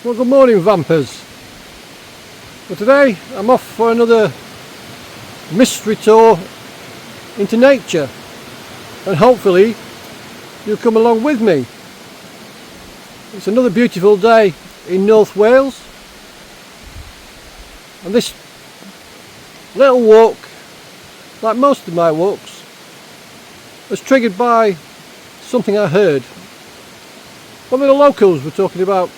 Well, good morning, vampers. Well, today I'm off for another mystery tour into nature, and hopefully you'll come along with me. It's another beautiful day in North Wales, and this little walk, like most of my walks, was triggered by something I heard. One of the locals were talking about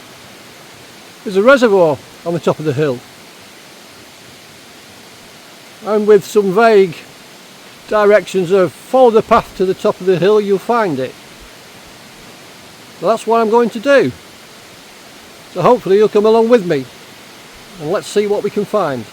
there's a reservoir on the top of the hill, and with some vague directions of follow the path to the top of the hill, you'll find it. Well, that's what I'm going to do, so hopefully you'll come along with me and let's see what we can find.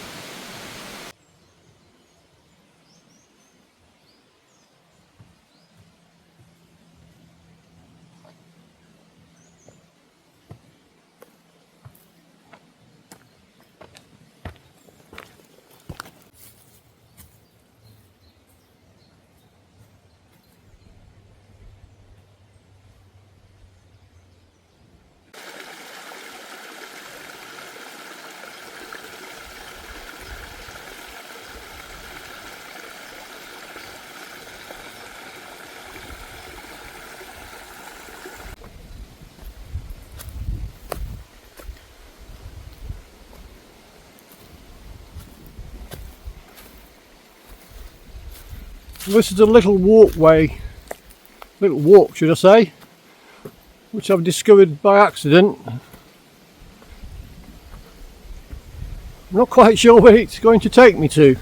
This is a little walkway, little walk should I say, which I've discovered by accident. I'm not quite sure where it's going to take me to.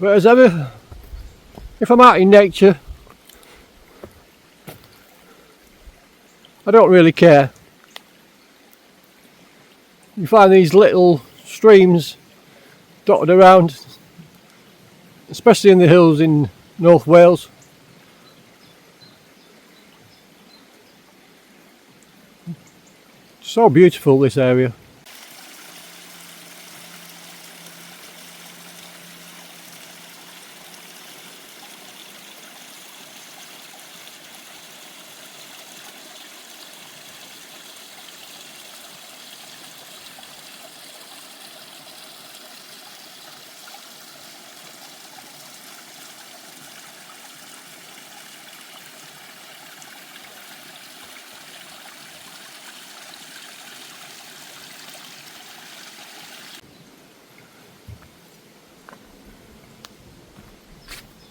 But as ever, if I'm out in nature, I don't really care. You find these little streams dotted around, especially in the hills in North Wales. So beautiful, this area.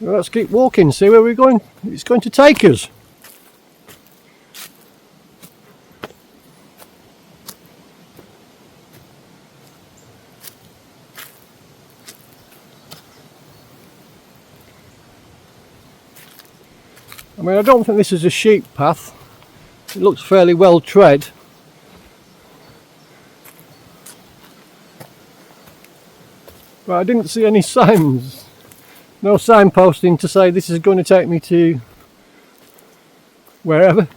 Well, let's keep walking, see where it's going to take us. I mean, I don't think this is a sheep path. It looks fairly well tread. But I didn't see any signs. No signposting to say this is going to take me to wherever.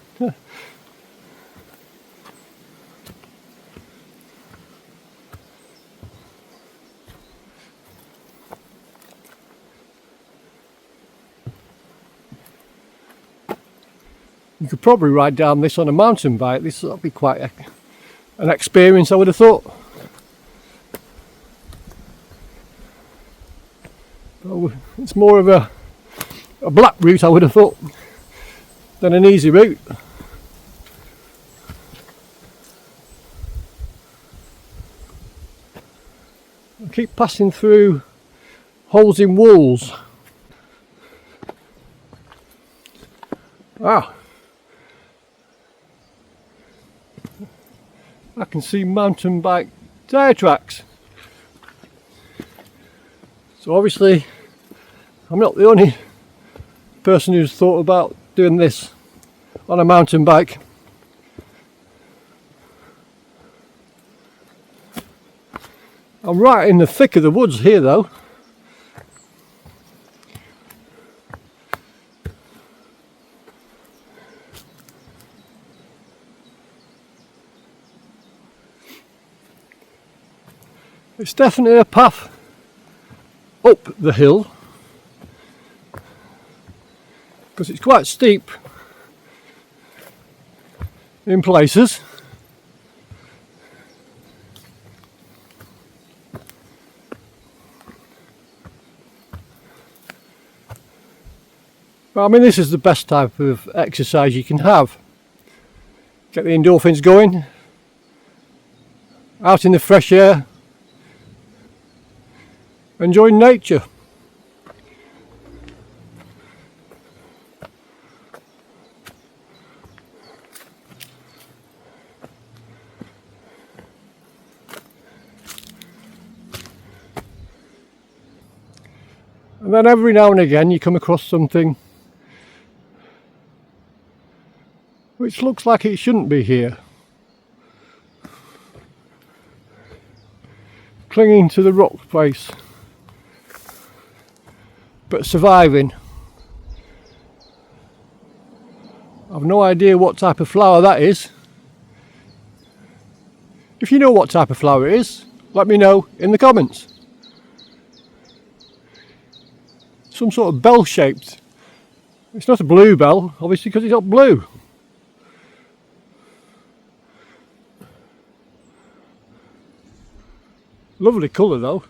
You could probably ride down this on a mountain bike. This would be quite an experience, I would have thought. It's more of a black route, I would have thought, than an easy route. I keep passing through holes in walls. I can see mountain bike tyre tracks. So obviously I'm not the only person who's thought about doing this on a mountain bike. I'm right in the thick of the woods here though. It's definitely a path up the hill because it's quite steep in places. But I mean, this is the best type of exercise you can have. Get the endorphins going, out in the fresh air, enjoying nature. And then every now and again you come across something which looks like it shouldn't be here. Clinging to the rock face, but surviving. I've no idea what type of flower that is. If you know what type of flower it is, let me know in the comments. Some sort of bell shaped. It's not a bluebell, obviously, because it's not blue. Lovely colour though.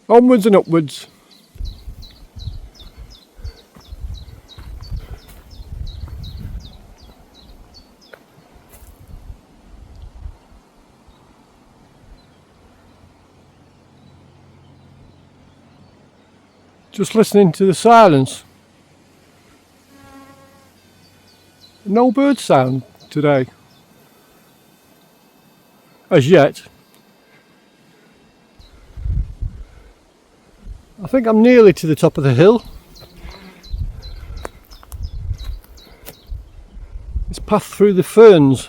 Onwards and upwards. Just listening to the silence. No bird sound today. As yet. I think I'm nearly to the top of the hill. It's path through the ferns.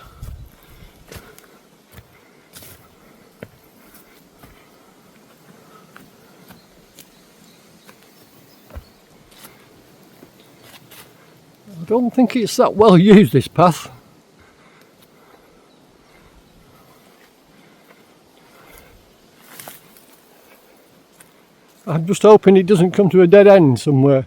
I don't think it's that well used, this path. I'm just hoping it doesn't come to a dead end somewhere.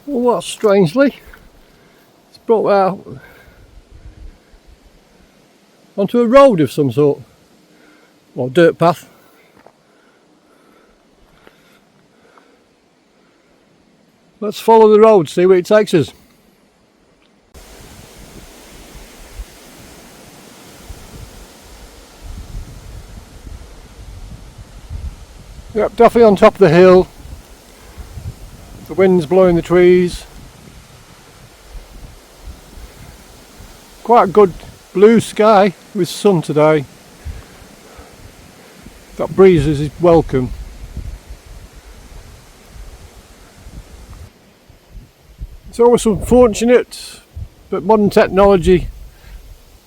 Well, what strangely, it's brought out onto a road of some sort, or dirt path. Let's follow the road, see where it takes us. Yep, definitely on top of the hill. The wind's blowing the trees. Quite a good blue sky with sun today. That breeze is welcome. It's always unfortunate, but modern technology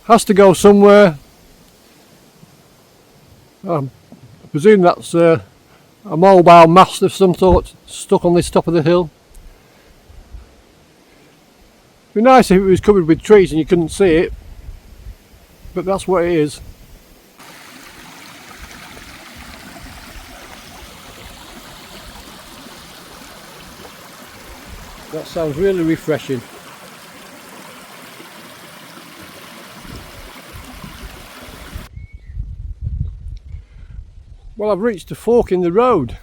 has to go somewhere. I presume that's a mobile mast of some sort stuck on this top of the hill. It'd be nice if it was covered with trees and you couldn't see it, but that's what it is. That sounds really refreshing. Well, I've reached a fork in the road.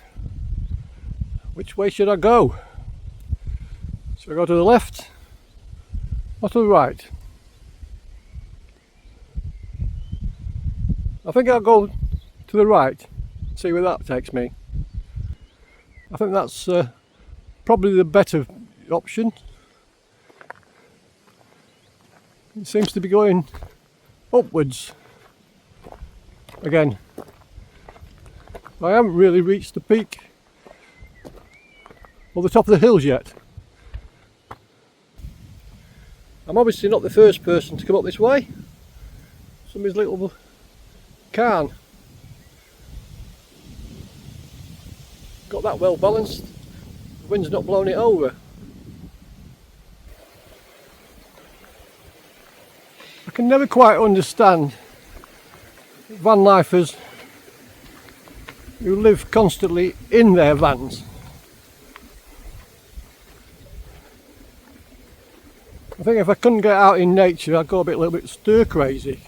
Which way should I go? Should I go to the left or to the right? I think I'll go to the right, see where that takes me. I think that's probably the better option. It seems to be going upwards again. I haven't really reached the peak or the top of the hills yet. I'm obviously not the first person to come up this way. Somebody's little cairn. got that well balanced, the wind's not blowing it over. I can never quite understand Vanlifers who live constantly in their vans. I think if I couldn't get out in nature, I'd go a little bit stir crazy.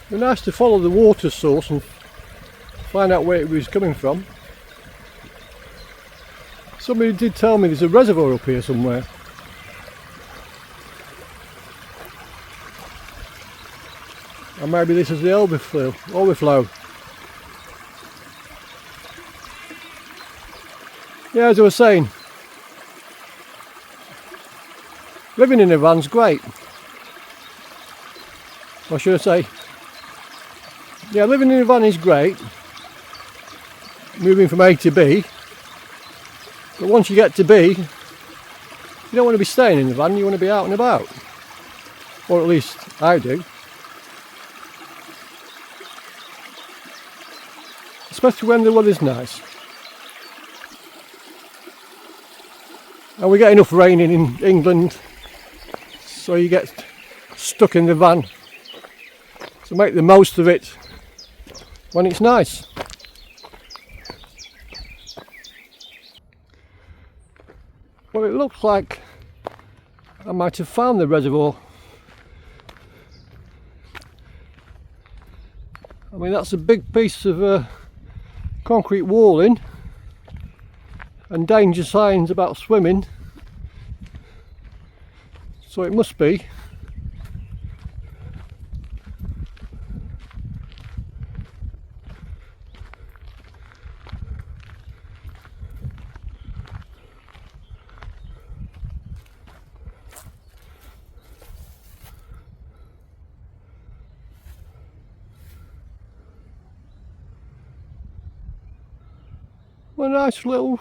It'd be nice to follow the water source and find out where it was coming from. Somebody did tell me there's a reservoir up here somewhere. And maybe this is the overflow. Yeah, as I was saying, living in a van's great. Or should I say, yeah, living in a van is great, moving from A to B, but once you get to B, you don't want to be staying in the van, you want to be out and about. Or at least I do. Especially when the weather's nice. And we get enough rain in England, so you get stuck in the van. So make the most of it when it's nice. Well, it looks like I might have found the reservoir. I mean, that's a big piece of concrete walling and danger signs about swimming, so it must be. A nice little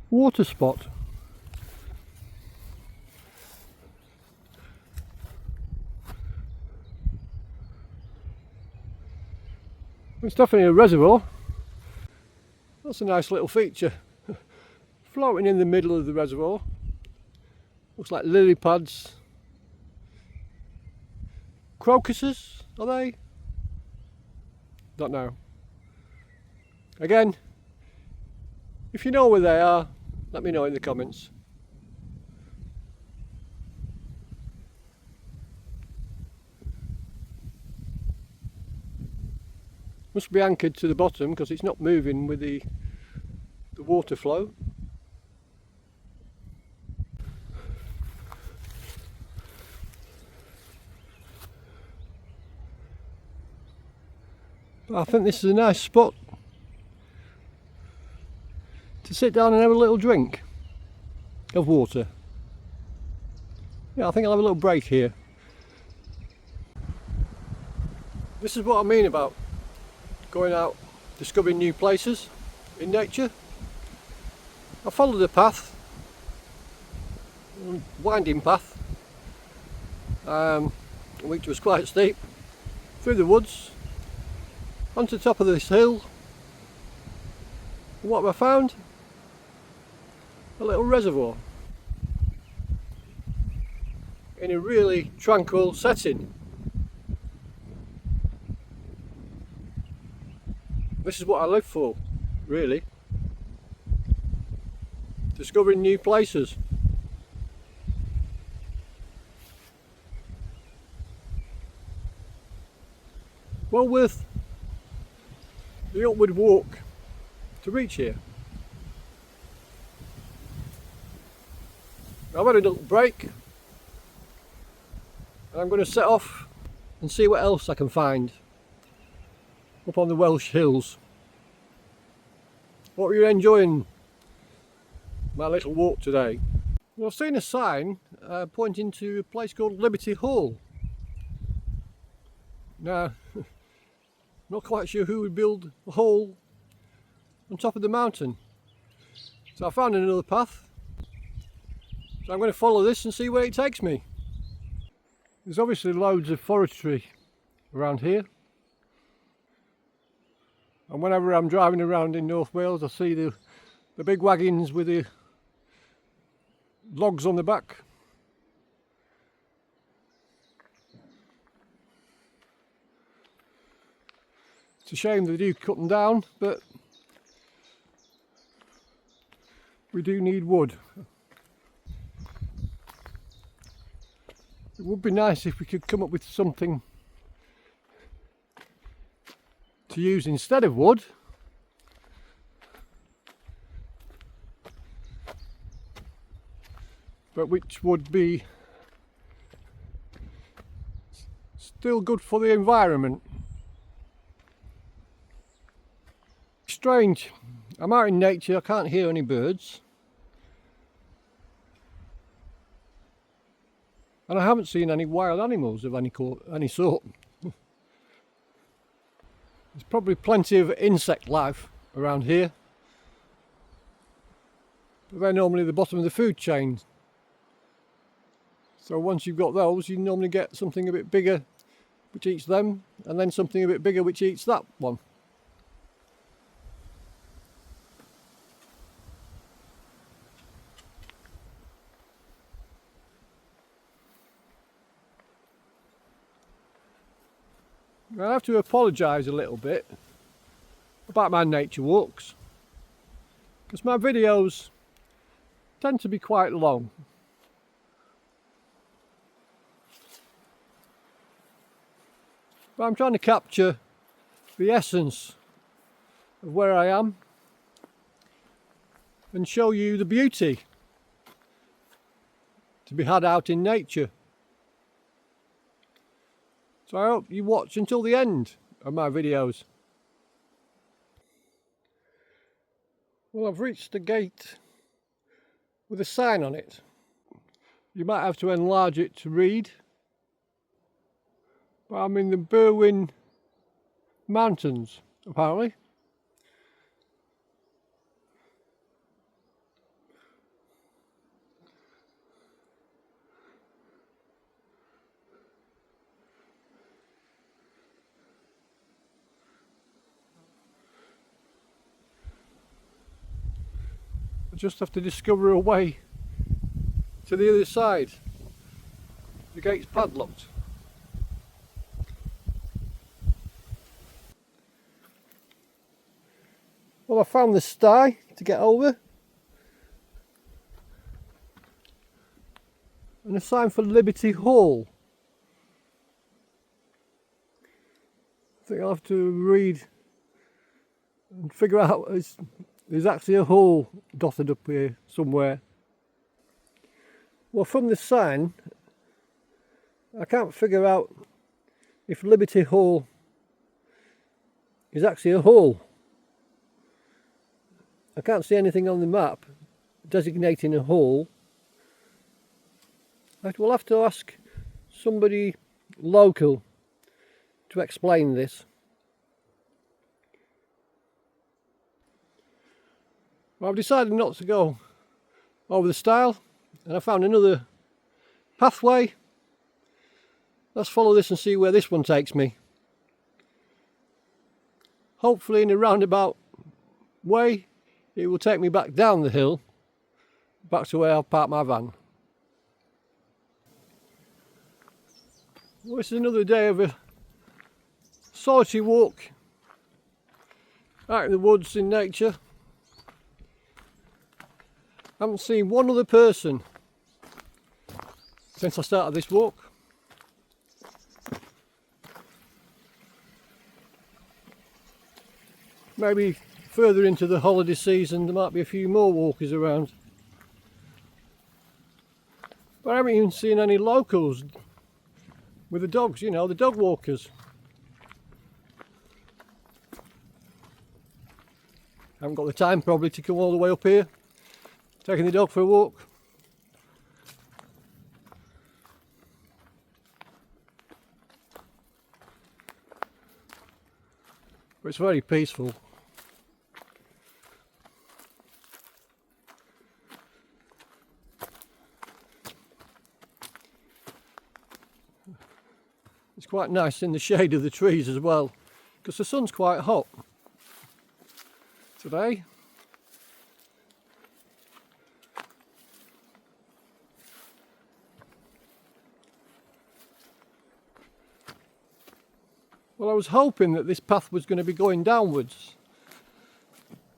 water spot. It's definitely a reservoir. That's a nice little feature. Floating in the middle of the reservoir. Looks like lily pads. Crocuses, are they? Don't know. Again, if you know where they are, let me know in the comments. Must be anchored to the bottom because it's not moving with the water flow. But I think this is a nice spot to sit down and have a little drink of water. Yeah, I think I'll have a little break here. This is what I mean about going out, discovering new places in nature. I followed a path, a winding path, which was quite steep, through the woods, onto the top of this hill. And what have I found? A little reservoir in a really tranquil setting. This is what I live for, really. Discovering new places. Well worth the upward walk to reach here. I've had a little break and I'm going to set off and see what else I can find up on the Welsh hills. Hope you're enjoying my little walk today. Well, I've seen a sign pointing to a place called Liberty Hall. Now, not quite sure who would build a hall on top of the mountain. So I found another path. So So I'm going to follow this and see where it takes me. There's obviously loads of forestry around here. And whenever I'm driving around in North Wales I see the big wagons with the logs on the back. It's a shame they do cut them down, but we do need wood. It would be nice if we could come up with something to use instead of wood. But which would be still good for the environment. Strange, I'm out in nature, I can't hear any birds. And I haven't seen any wild animals of any sort. There's probably plenty of insect life around here. But they're normally the bottom of the food chain. So once you've got those, you normally get something a bit bigger which eats them, and then something a bit bigger which eats that one. I have to apologise a little bit about my nature walks, because my videos tend to be quite long. But I'm trying to capture the essence of where I am and show you the beauty to be had out in nature. So I hope you watch until the end of my videos. Well, I've reached a gate with a sign on it. You might have to enlarge it to read. But I'm in the Berwyn Mountains, apparently. I just have to discover a way to the other side. The gate's padlocked. Well, I found the sty to get over. And a sign for Liberty Hall. I think I'll have to read and figure out there's actually a hole dotted up here somewhere. Well, from the sign I can't figure out if Liberty Hall is actually a hole. I can't see anything on the map designating a hole. We'll have to ask somebody local to explain this. Well, I've decided not to go over the stile, and I found another pathway. Let's follow this and see where this one takes me. Hopefully in a roundabout way it will take me back down the hill, back to where I've parked my van. Well, this is another day of a solitary walk out in the woods in nature. I haven't seen one other person since I started this walk. Maybe further into the holiday season there might be a few more walkers around. But I haven't even seen any locals with the dogs, you know, the dog walkers. I haven't got the time probably to come all the way up here, taking the dog for a walk. But it's very peaceful. quite nice in the shade of the trees as well, because the sun's quite hot today. Well, I was hoping that this path was going to be going downwards,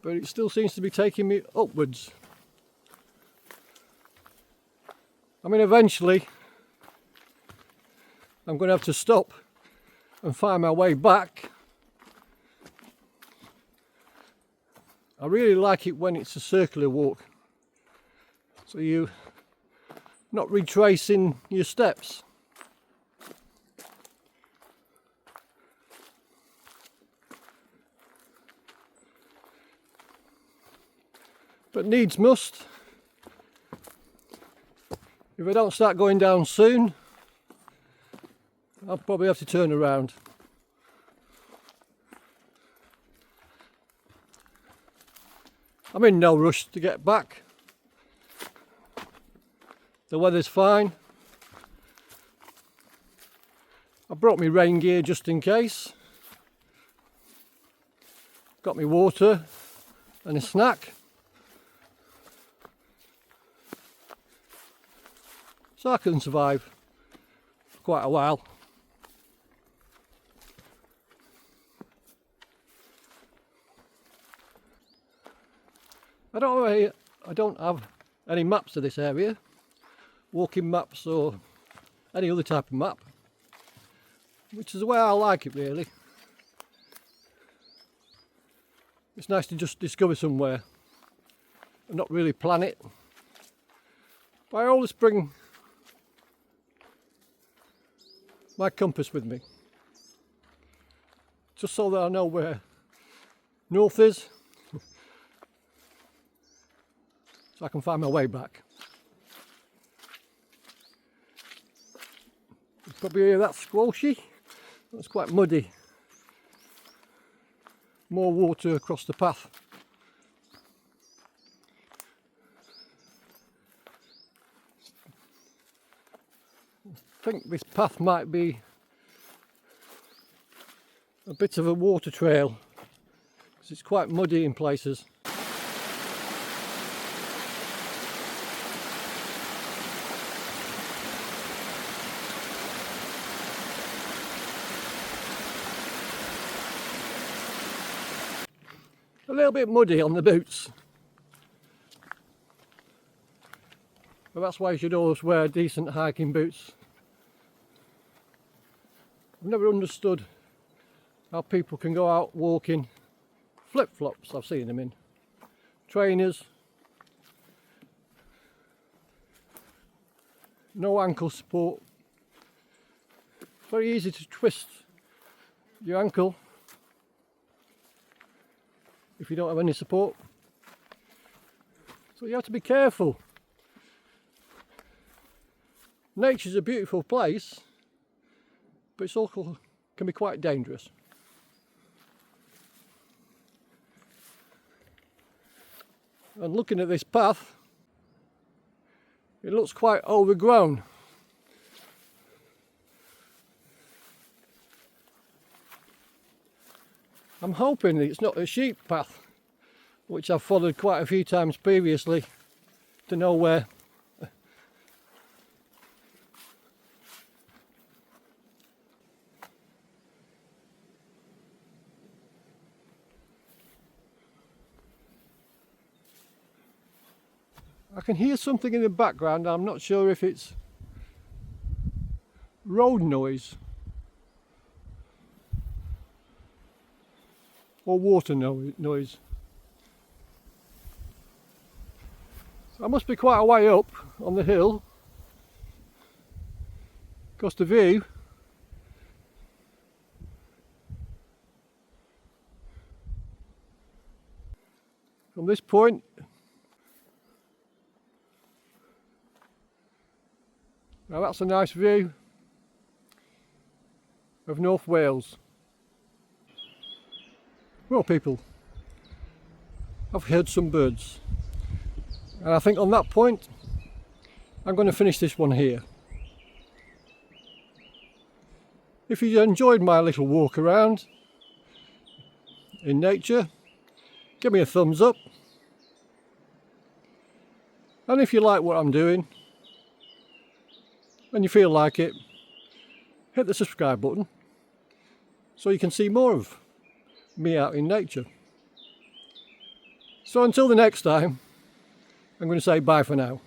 but it still seems to be taking me upwards. I mean, eventually I'm going to have to stop and find my way back. I really like it when it's a circular walk, so you're not retracing your steps. But needs must. If I don't start going down soon, I'll probably have to turn around. I'm in no rush to get back. The weather's fine. I brought my rain gear just in case. Got me water and a snack. So I can survive for quite a while. I don't have any maps to this area, walking maps or any other type of map, which is the way I like it really. It's nice to just discover somewhere and not really plan it. But I always bring my compass with me, just so that I know where north is, so I can find my way back. You probably hear that squashy. That's quite muddy. More water across the path. I think this path might be a bit of a water trail, because it's quite muddy in places. A little bit muddy on the boots, but that's why you should always wear decent hiking boots. I've never understood how people can go out walking flip-flops. I've seen them in trainers, no ankle support. It's very easy to twist your ankle if you don't have any support, so you have to be careful. Nature's a beautiful place, but it's also can be quite dangerous. And looking at this path, it looks quite overgrown. I'm hoping it's not a sheep path, which I've followed quite a few times previously to nowhere. I can hear something in the background. I'm not sure if it's road noise or water noise. So I must be quite a way up on the hill, because the view from this point now, that's a nice view of North Wales. Well, people, I've heard some birds, and I think on that point I'm going to finish this one here. If you enjoyed my little walk around in nature, give me a thumbs up. And if you like what I'm doing and you feel like it, hit the subscribe button so you can see more of me out in nature. So until the next time, I'm going to say bye for now.